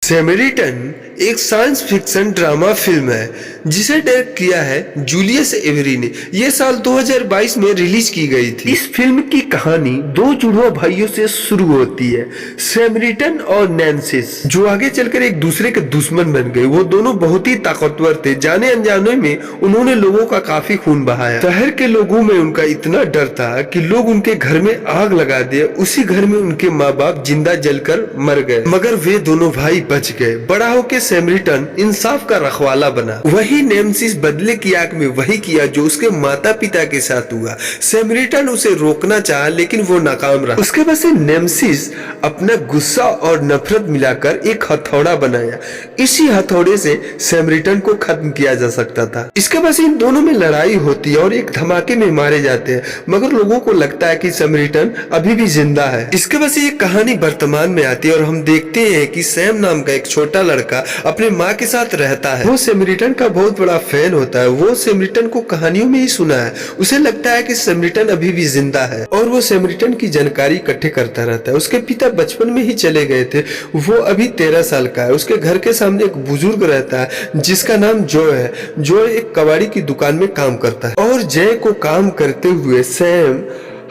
सैमरिटन एक science fiction drama film है जिसे डायरेक्ट किया है जूलियस एवरी ने। यह साल 2022 में रिलीज की गई थी। इस फिल्म की कहानी दो जुड़वा भाइयों से शुरू होती है, सैमरिटन और नैन्सिस, जो आगे चलकर एक दूसरे के दुश्मन बन गए। वो दोनों बहुत ही ताकतवर थे। जाने अनजाने में उन्होंने लोगों का काफी खून बहाया। शहर के लोगों में उनका इतना डर था कि लोग उनके घर में आग लगा दिए। उसी घर में उनके माँ बाप जिंदा जलकर मर गए, मगर वे दोनों भाई बच गए। बड़ा होकर सैमरिटन इंसाफ का रखवाला बना। वही नेमेसिस बदले की आग में वही किया जो उसके माता पिता के साथ हुआ। सैमरिटन उसे रोकना चाहा लेकिन वो नाकाम रहा। उसके बाद से नेमेसिस अपना गुस्सा और नफरत मिलाकर एक हथौड़ा बनाया। इसी हथौड़े से सैमरिटन को खत्म किया जा सकता था। इसके बाद इन दोनों में लड़ाई होती है और एक धमाके में मारे जाते हैं, मगर लोगों को लगता है कि सैमरिटन अभी भी जिंदा है। इसके बाद से ये कहानी वर्तमान में आती है और हम देखते हैं कि सैम नाम का एक छोटा लड़का अपने माँ के साथ रहता है। वो सैमरिटन का बहुत बड़ा फैन होता है। वो सैमरिटन को कहानियों में ही सुना है। उसे लगता है कि सैमरिटन अभी भी जिंदा है और वो सैमरिटन की जानकारी इकट्ठे करता रहता है। उसके पिता बचपन में ही चले गए थे। वो अभी 13 साल का है। उसके घर के सामने एक बुजुर्ग रहता है जिसका नाम जॉय है। जॉय एक कबाड़ी की दुकान में काम करता है और जय को काम करते हुए सैम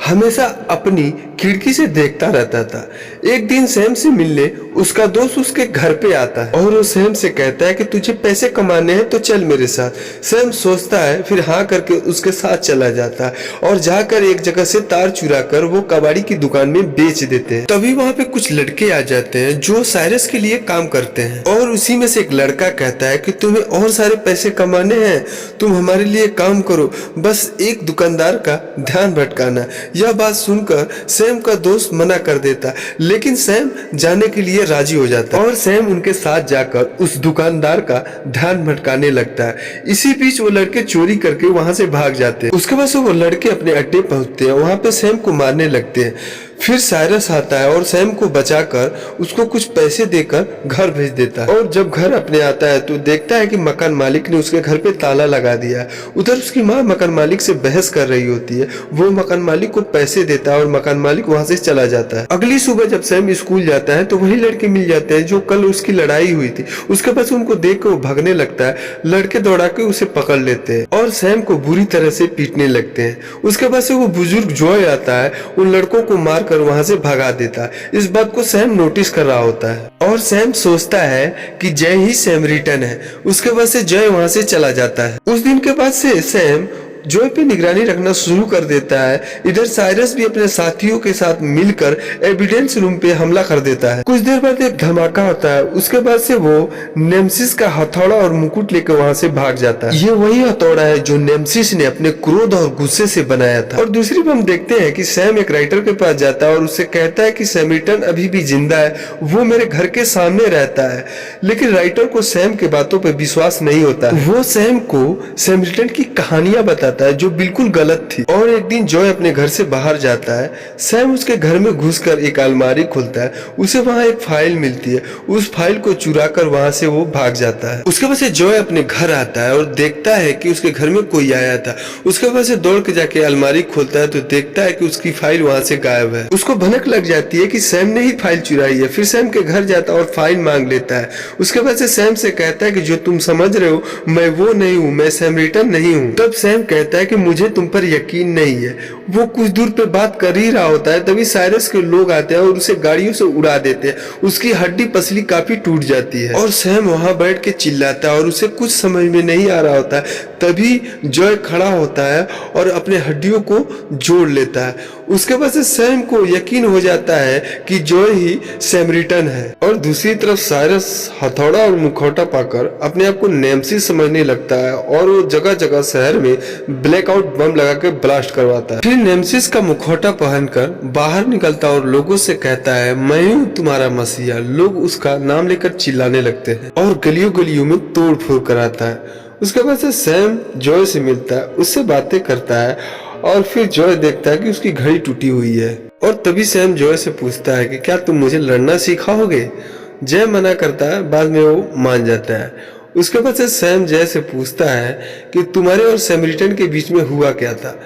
हमेशा अपनी खिड़की से देखता रहता था। एक दिन सैम से मिलने उसका दोस्त उसके घर पे आता है और वो सैम से कहता है कि तुझे पैसे कमाने हैं तो चल मेरे साथ। सैम सोचता है, फिर हाँ करके उसके साथ चला जाता है और जाकर एक जगह से तार चुरा कर वो कबाड़ी की दुकान में बेच देते हैं। तभी वहाँ पे कुछ लड़के आ जाते हैं जो साइरस के लिए काम करते हैं और उसी में से एक लड़का कहता है कि तुम्हें और सारे पैसे कमाने हैं, तुम हमारे लिए काम करो, बस एक दुकानदार का ध्यान भटकाना। यह बात सुनकर सैम का दोस्त मना कर देता, लेकिन सैम जाने के लिए राजी हो जाता है और सैम उनके साथ जाकर उस दुकानदार का ध्यान भटकाने लगता है। इसी बीच वो लड़के चोरी करके वहां से भाग जाते हैं। उसके बाद वो लड़के अपने अड्डे पहुंचते हैं। वहां पे सैम को मारने लगते हैं। फिर साइरस आता है और सैम को बचाकर उसको कुछ पैसे देकर घर भेज देता है। और जब घर अपने आता है तो देखता है कि मकान मालिक ने उसके घर पे ताला लगा दिया। उधर उसकी माँ मकान मालिक से बहस कर रही होती है। वो मकान मालिक को पैसे देता है और मकान मालिक वहां से चला जाता है। अगली सुबह जब सैम स्कूल जाता है तो वही लड़के मिल जाते हैं जो कल उसकी लड़ाई हुई थी। उसके बाद उनको देख कर वो भागने लगता है। लड़के दौड़ा के उसे पकड़ लेते हैं और सैम को बुरी तरह से पीटने लगते हैं। उसके बाद से वो बुजुर्ग जॉय आता है, उन लड़कों को मार कर वहां से भगा देता है। इस बात को सैम नोटिस कर रहा होता है और सैम सोचता है कि जय ही सैमरिटन है। उसके बाद से जय वहां से चला जाता है। उस दिन के बाद से सैम जॉय पे निगरानी रखना शुरू कर देता है। इधर साइरस भी अपने साथियों के साथ मिलकर एविडेंस रूम पे हमला कर देता है। कुछ देर बाद एक धमाका होता है। उसके बाद से वो नेमेसिस का हथौड़ा और मुकुट लेकर वहां से भाग जाता है। ये वही हथौड़ा है जो नेमेसिस ने अपने क्रोध और गुस्से से बनाया था। और दूसरी बार हम देखते हैं कि सैम एक राइटर के पास जाता है और उससे कहता है कि सैमरिटन अभी भी जिंदा है, वो मेरे घर के सामने रहता है। लेकिन राइटर को सैम के बातों पर विश्वास नहीं होता। वो सैम को सैमरिटन की कहानियां बताता है जो बिल्कुल गलत थी। और एक दिन जॉय अपने घर से बाहर जाता है। सैम उसके घर में घुसकर एक अलमारी खोलता है। उसे वहां एक फाइल मिलती है। उस फाइल को चुरा कर वहां से वो भाग जाता है। उसके बाद से जॉय अपने घर आता है और देखता है कि उसके घर में कोई आया था। उसके बाद से दौड़ के जाके अलमारी खोलता है तो देखता है कि उसकी फाइल वहां से गायब है। उसको भनक लग जाती है कि सैम ने ही फाइल चुराई है। फिर सैम के घर जाता है और फाइल मांग लेता है। उसके बाद से सैम से कहता है कि जो तुम समझ रहे हो मैं वो नहीं हूँ, मैं सैमरिटन नहीं हूँ। तब सैम कहता है कि मुझे तुम पर यकीन नहीं है। वो कुछ दूर पे बात कर ही रहा होता है, तभी साइरस के लोग आते हैं और उसे गाड़ियों से उड़ा देते हैं। उसकी हड्डी पसली काफी टूट जाती है और सैम वहां बैठ के चिल्लाता है और उसे कुछ समझ में नहीं आ रहा होता है। तभी जॉय खड़ा होता है और अपने हड्डियों को जोड़ लेता है। उसके बाद से सैम को यकीन हो जाता है कि जॉय ही सैमरिटन है। और दूसरी तरफ साइरस हथौड़ा और मुखौटा पाकर अपने आप को नेमेसिस समझने लगता है और वो जगह जगह शहर में ब्लैकआउट बम लगा के ब्लास्ट करवाता है। फिर नेमेसिस का मुखौटा पहनकर बाहर निकलता और लोगों से कहता है मैं हूँ तुम्हारा मसीहा। लोग उसका नाम लेकर चिल्लाने लगते हैं और गलियों गलियों में तोड़ फोड़ कराता है। उसके बाद से सैम जॉय से मिलता है, उससे बातें करता है और फिर जॉय देखता है कि उसकी घड़ी टूटी हुई है। और तभी सैम जॉय से पूछता है कि क्या तुम मुझे लड़ना सिखाओगे। जय मना करता है, बाद में वो मान जाता है। उसके बाद से सैम जय से पूछता है कि तुम्हारे और सैमरिटन के बीच में हुआ क्या था।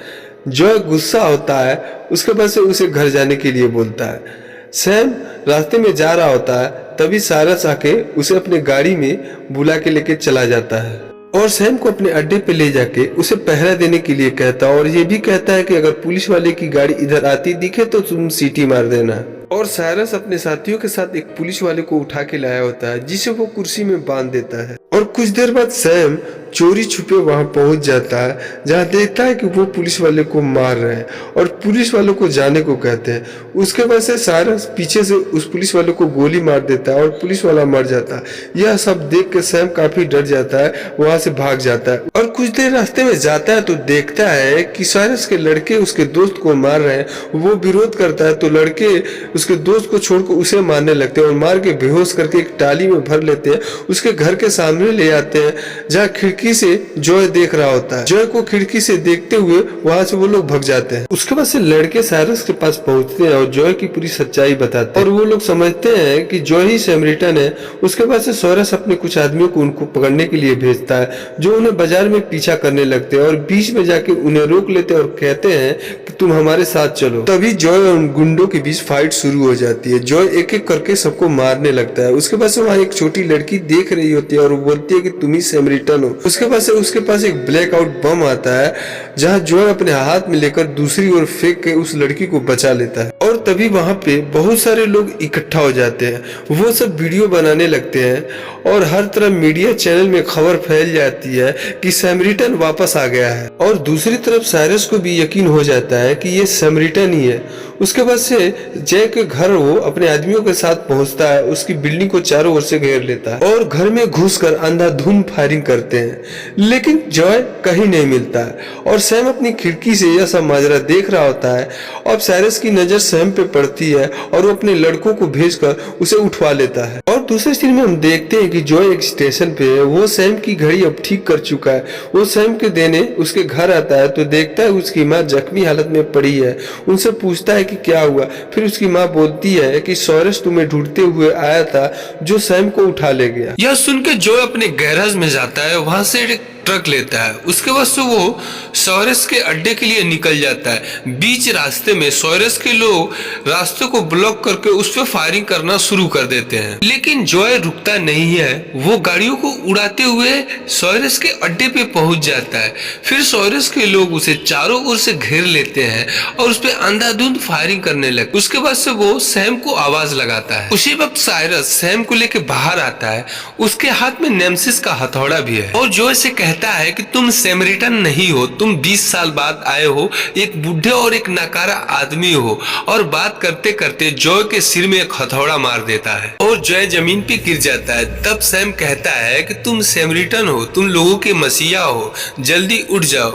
जॉय गुस्सा होता है। उसके बाद से उसे घर जाने के लिए बोलता है। सैम रास्ते में जा रहा होता है तभी साइरस आके उसे अपने गाड़ी में बुला के लेके चला जाता है और सैम को अपने अड्डे पे ले जाके उसे पहरा देने के लिए कहता है और ये भी कहता है कि अगर पुलिस वाले की गाड़ी इधर आती दिखे तो तुम सीटी मार देना। और साइरस अपने साथियों के साथ एक पुलिस वाले को उठा के लाया होता है जिसे वो कुर्सी में बांध देता है और कुछ देर बाद सैम चोरी छुपे वहां पहुंच जाता है जहां देखता है कि वो पुलिस वाले को मार रहे हैं और पुलिस वालों को जाने को कहते हैं। उसके बाद से साइरस पीछे से उस पुलिस वाले को गोली मार देता है और पुलिस वाला मर जाता है। यह सब देख के सैम काफी डर जाता है, वहां से भाग जाता है और कुछ देर रास्ते में जाता है तो देखता है कि साइरस के लड़के उसके दोस्त को मार रहे हैं। वो विरोध करता है तो लड़के उसके दोस्त को छोड़कर उसे मारने लगते हैं और मार के बेहोश करके एक टाली में भर लेते हैं। उसके घर के सामने ले आते हैं जहाँ खिड़की से जॉय देख रहा होता है। जॉय को खिड़की से देखते हुए वहां से वो लोग भाग जाते हैं। उसके बाद से लड़के साइरस के पास पहुंचते हैं और जॉय की पूरी सच्चाई बताते हैं और वो लोग समझते हैं कि जॉय ही सैमरिटन है। उसके बाद से साइरस अपने कुछ आदमियों को उनको पकड़ने के लिए भेजता है जो उन्हें बाजार में पीछा करने लगते हैं और बीच में जाके उन्हें रोक लेते हैं और कहते हैं कि तुम हमारे साथ चलो। तभी जॉय और गुंडों के बीच फाइट शुरू हो जाती है। जॉय एक एक करके सबको मारने लगता है। उसके बाद से वहाँ एक छोटी लड़की देख रही होती है और वो बोलती है कि तुम ही सैमरिटन हो। उसके बाद से उसके पास एक ब्लैक आउट बम आता है जहाँ जॉय अपने हाथ में लेकर दूसरी ओर फेंक के उस लड़की को बचा लेता है और तभी वहाँ पे बहुत सारे लोग इकट्ठा हो जाते हैं। वो सब वीडियो बनाने लगते हैं और हर तरफ मीडिया चैनल में खबर फैल जाती है कि सैमरिटन वापस आ गया है और दूसरी तरफ साइरस को भी यकीन हो जाता है कि ये सैमरिटन ही है। उसके बाद से जय के घर वो अपने आदमियों के साथ पहुंचता है, उसकी बिल्डिंग को चारों ओर से घेर लेता है और घर में घुसकर अंधाधुंध फायरिंग करते हैं, लेकिन जॉय कहीं नहीं मिलता है और सैम अपनी खिड़की से यह सब माजरा देख रहा होता है। अब साइरस की नजर सैम पे पड़ती है और वो अपने लड़कों को भेजकर उसे उठवा लेता है और दूसरे सीन में हम देखते हैं कि जॉय एक स्टेशन पे है। वो सैम की घड़ी अब ठीक कर चुका है। वो सैम के देने उसके घर आता है तो देखता है उसकी माँ जख्मी हालत में पड़ी है। उनसे पूछता है कि क्या हुआ। फिर उसकी माँ बोलती है कि साइरस तुम्हें ढूंढते हुए आया था जो सैम को उठा ले गया। यह सुन के जॉय अपने गैराज में जाता है, वहां से एक ट्रक लेता है। उसके बाद से वो साइरस के अड्डे के लिए निकल जाता है। बीच रास्ते में साइरस के लोग रास्ते को ब्लॉक करके उस पर फायरिंग करना शुरू कर देते हैं, लेकिन जॉय रुकता नहीं है। वो गाड़ियों को उड़ाते हुए साइरस के अड्डे पे पहुंच जाता है। फिर साइरस के लोग उसे चारों ओर से घेर लेते हैं और उस पर अंधाधुंध फायरिंग करने लगते। उसके बाद से वो सैम को आवाज लगाता है। उसी वक्त साइरस सैम को लेके बाहर आता है। उसके हाथ में नेमेसिस का हथौड़ा भी है और जॉय से कहता है कि तुम सैमरिटन नहीं हो, तुम 20 साल बाद आए हो, एक बूढ़े और एक नकारा आदमी हो। और बात करते करते जॉय के सिर में एक हथौड़ा मार देता है और जॉय जमीन पे गिर जाता है। तब सैम कहता है कि तुम सैमरिटन हो, तुम लोगों के मसीहा हो, जल्दी उठ जाओ।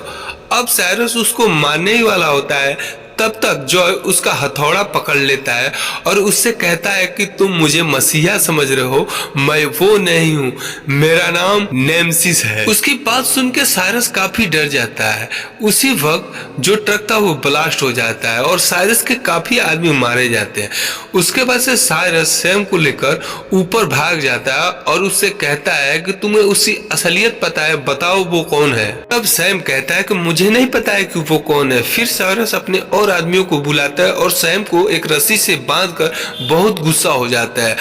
अब साइरस उसको मारने ही वाला होता है, तब तक जॉय उसका हथौड़ा पकड़ लेता है और उससे कहता है कि तुम मुझे मसीहा समझ रहे हो, मैं वो नहीं हूँ, मेरा नाम नेमेसिस है। उसकी बात सुन के साइरस काफी डर जाता है। उसी वक्त जो ट्रक था वो ब्लास्ट हो जाता है और साइरस के काफी आदमी मारे जाते हैं। उसके बाद से साइरस सैम को लेकर ऊपर भाग जाता है और उससे कहता है कि तुम्हें उसकी असलियत पता है, बताओ वो कौन है। तब सैम कहता है कि मुझे नहीं पता है कि वो कौन है। फिर साइरस अपने और आदमियों को बुलाता है और सैम को एक रस्सी से बांधकर बहुत गुस्सा हो जाता है।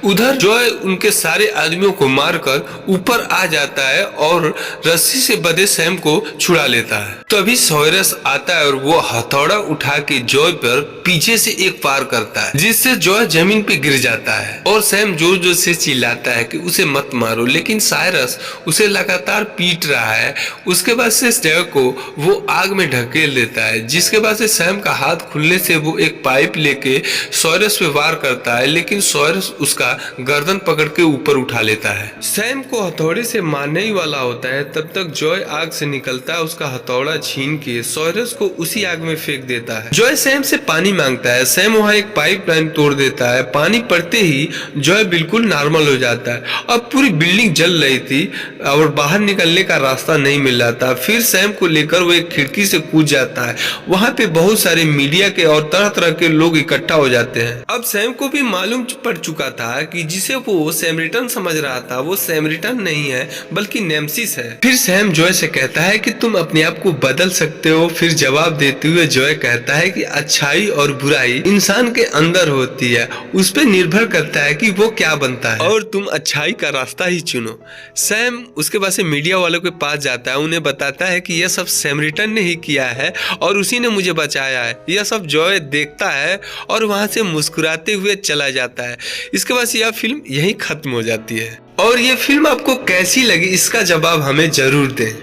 उधर जॉय उनके सारे आदमियों को मारकर ऊपर आ जाता है और रस्सी से बंधे सैम को छुड़ा लेता है। तभी साइरस आता है और वो हथौड़ा उठा के जॉय पर पीछे से एक वार करता है जिससे जॉय जमीन पे गिर जाता है और सैम जोर जोर से चिल्लाता है कि उसे मत मारो, लेकिन साइरस उसे लगातार पीट रहा है। उसके बाद से जॉय को वो आग में ढकेल देता है, जिसके बाद से सैम का हाथ खुलने से वो एक पाइप लेके साइरस पे वार करता है, लेकिन साइरस उसका गर्दन पकड़ के ऊपर उठा लेता है। सैम को हथौड़े से मारने ही वाला होता है, तब तक जॉय आग से निकलता है। उसका हथौड़ा छीन के साइरस को उसी आग में फेंक देता है। जॉय सैम से पानी मांगता है। सैम वहाँ एक पाइपलाइन तोड़ देता है। पानी पड़ते ही जॉय बिल्कुल नॉर्मल हो जाता है। अब पूरी बिल्डिंग जल रही थी और बाहर निकलने का रास्ता नहीं मिल रहा था। फिर सैम को लेकर वो एक खिड़की से कूद जाता है। वहाँ पे बहुत सारे मीडिया के और तरह तरह के लोग इकट्ठा हो जाते हैं। अब सैम को भी मालूम पड़ चुका था कि जिसे वो सैमरिटन समझ रहा था वो सैमरिटन नहीं है बल्कि नेमसिस है। फिर सैम जॉय से कहता है कि तुम अपने आप को बदल सकते हो। फिर जवाब देते हुए जॉय कहता है कि अच्छाई और बुराई इंसान के अंदर होती है, उस पर निर्भर करता है कि वो क्या बनता है और तुम अच्छाई का रास्ता ही चुनो। सैम उसके बाद से मीडिया वालों के पास जाता है, उन्हें बताता है कि यह सब सैमरिटन ने ही किया है और उसी ने मुझे बचाया है। यह सब जॉय देखता है और वहां से मुस्कुराते हुए चला जाता है। इसके बाद यह फिल्म यहीं खत्म हो जाती है। और ये फिल्म आपको कैसी लगी इसका जवाब हमें जरूर दें।